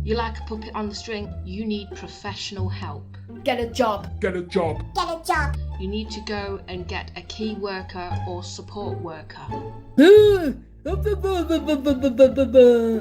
You're like a puppet on the string. You need professional help. Get a job. Get a job. Get a job. You need to go and get a key worker or support worker. This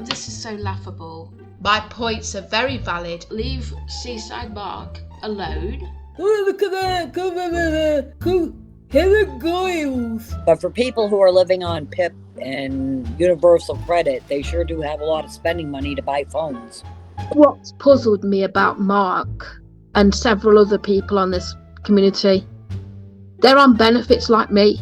This is so laughable. My points are very valid. Leave SeasideMark alone. Look at that! Cool. Gargoyles. But for people who are living on PIP and universal credit, they sure do have a lot of spending money to buy phones. What's puzzled me about Mark and several other people on this community, they're on benefits like me.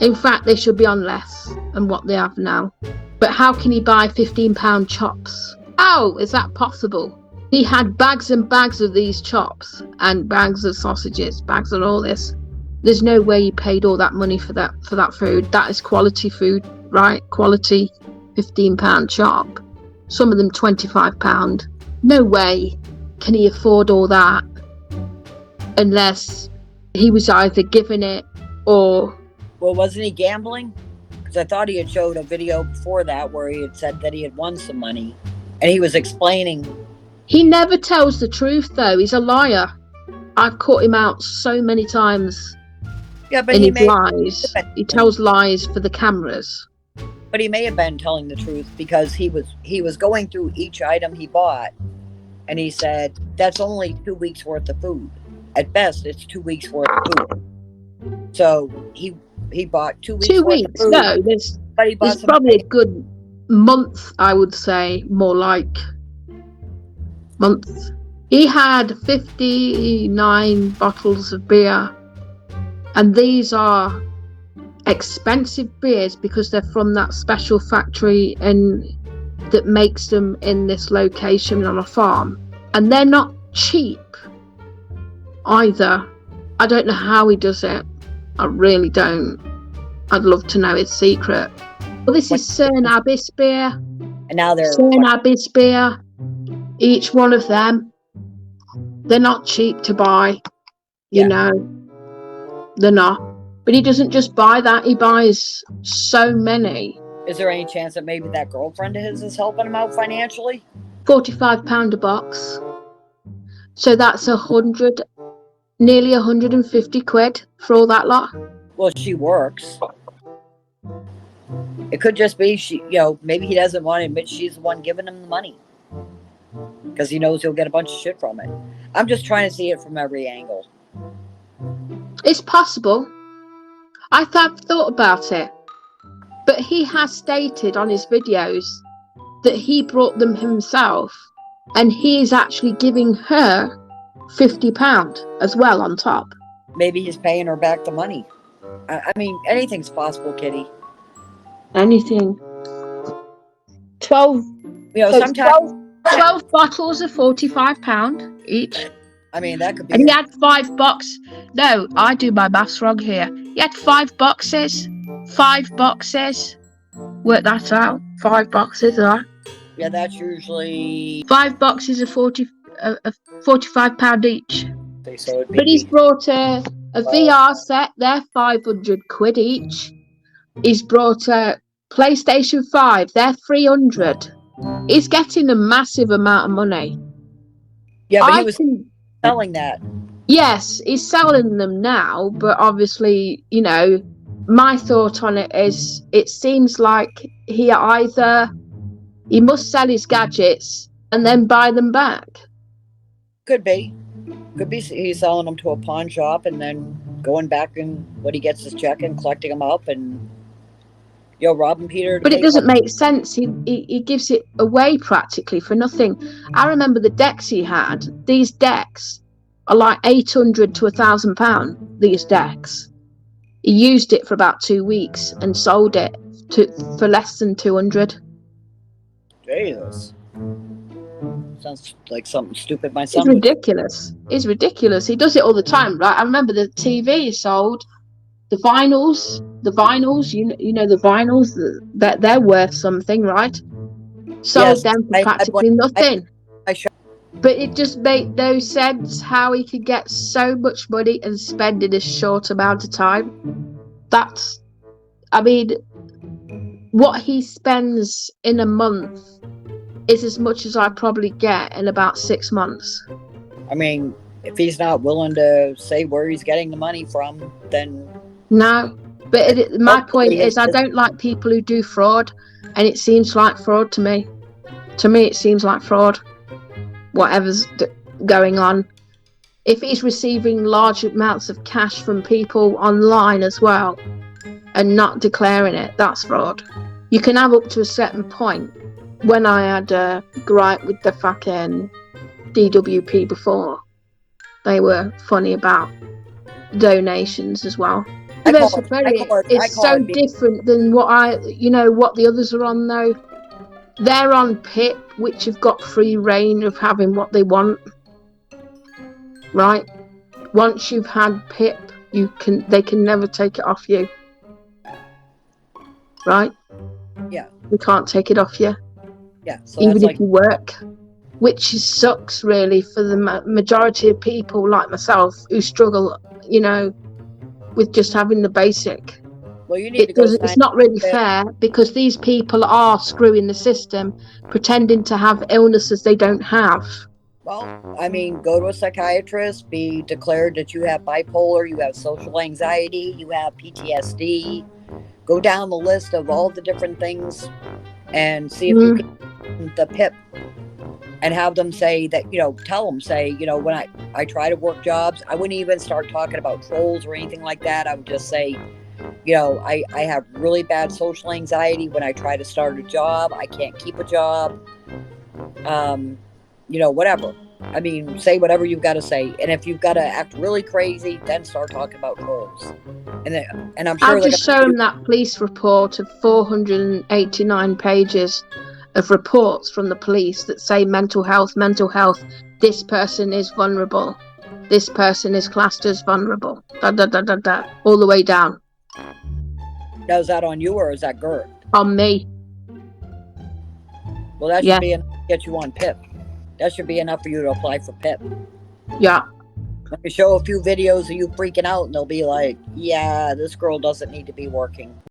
In fact, they should be on less than what they have now. But how can he buy £15 chops? How is that possible? He had bags and bags of these chops and bags of sausages, bags of all this. There's no way he paid all that money for that food. That is quality food, right? Quality £15 chop. Some of them £25. No way can he afford all that unless he was either given it or... Well, wasn't he gambling? Because I thought he had showed a video before that where he had said that he had won some money. And he was explaining. He never tells the truth, though. He's a liar. I've caught him out so many times But in he his lies. He tells lies for the cameras. But he may have been telling the truth because he was going through each item he bought, and he said that's only 2 weeks worth of food. At best, it's 2 weeks worth of food. So he bought 2 weeks. 2 worth weeks? Of food, No, but he bought there's some probably a good month, I would say, more like month. He had 59 bottles of beer, and these are expensive beers because they're from that special factory and that makes them in this location on a farm, and they're not cheap either. I don't know how he does it. I really don't. I'd love to know his secret. Well, this is Cern Abyss beer. And now they're Cern Abyss beer. Each one of them. They're not cheap to buy. You know. They're not. But he doesn't just buy that. He buys so many. Is there any chance that maybe that girlfriend of his is helping him out financially? £45 a box. So that's nearly 150 quid for all that lot. Well, she works. It could just be maybe he doesn't want to admit she's the one giving him the money because he knows he'll get a bunch of shit from it. I'm just trying to see it from every angle. It's possible. I've thought about it. But he has stated on his videos that he brought them himself, and he is actually giving her £50 as well on top. Maybe he's paying her back the money. I mean, anything's possible, Kitty. Anything. 12. Sometimes 12 bottles of £45 each. I mean, that could be. And he had 5 boxes. No, I do my maths wrong here. He had 5 boxes. 5 boxes. Work that out. 5 boxes, right? Yeah, that's usually 5 boxes of £45 each. so it'd be, But he's brought a VR set. They're 500 quid each. He's brought a PlayStation 5. They're 300. He's getting a massive amount of money. Yeah, but he was selling that. Yes, he's selling them now, but obviously, my thought on it is it seems like he must sell his gadgets and then buy them back. Could be he's selling them to a pawn shop and then going back and when he gets his check and collecting them up and robbing Peter. But it doesn't make sense. He gives it away practically for nothing. I remember the decks he had. These decks are like £800 to £1,000. These decks. He used it for about 2 weeks and sold it for less than 200. Jesus. Sounds like something stupid my son It's ridiculous. It's ridiculous. He does it all the time, right? I remember the TV he sold, the vinyls, the vinyls, that they're worth something, right? Sold them for practically nothing. But it just made no sense how he could get so much money and spend in a short amount of time. What he spends in a month is as much as I probably get in about 6 months. I mean, if he's not willing to say where he's getting the money from, then No, but my point hopefully is I don't like people who do fraud, and it seems like fraud to me. To me, it seems like fraud. Whatever's going on. If he's receiving large amounts of cash from people online as well and not declaring it, that's fraud. You can have up to a certain point. When I had a gripe with the fucking DWP before, they were funny about donations as well. It's so different than what the others are on though. They're on PIP, which have got free reign of having what they want. Right? Once you've had PIP, they can never take it off you. Right? Yeah. You can't take it off you. Yeah. So even if you work, which sucks really for the majority of people like myself who struggle, with just having the basic. Well, you need to go. It's not really fair because these people are screwing the system, pretending to have illnesses they don't have. Well, I mean, go to a psychiatrist, be declared that you have bipolar, you have social anxiety, you have PTSD. Go down the list of all the different things and see if you can the PIP and have them say that, tell them, when I try to work jobs, I wouldn't even start talking about trolls or anything like that. I would just say, I have really bad social anxiety when I try to start a job. I can't keep a job. Whatever. I mean, say whatever you've got to say. And if you've got to act really crazy, then start talking about trolls. And I'm sure I'll just show them that police report of 489 pages of reports from the police that say mental health. This person is vulnerable. This person is classed as vulnerable. All the way down. Now, is that on you or is that Gert? On me. Well, that should be enough to get you on PIP. That should be enough for you to apply for PIP. Yeah. Let me show a few videos of you freaking out and they'll be like, yeah, this girl doesn't need to be working.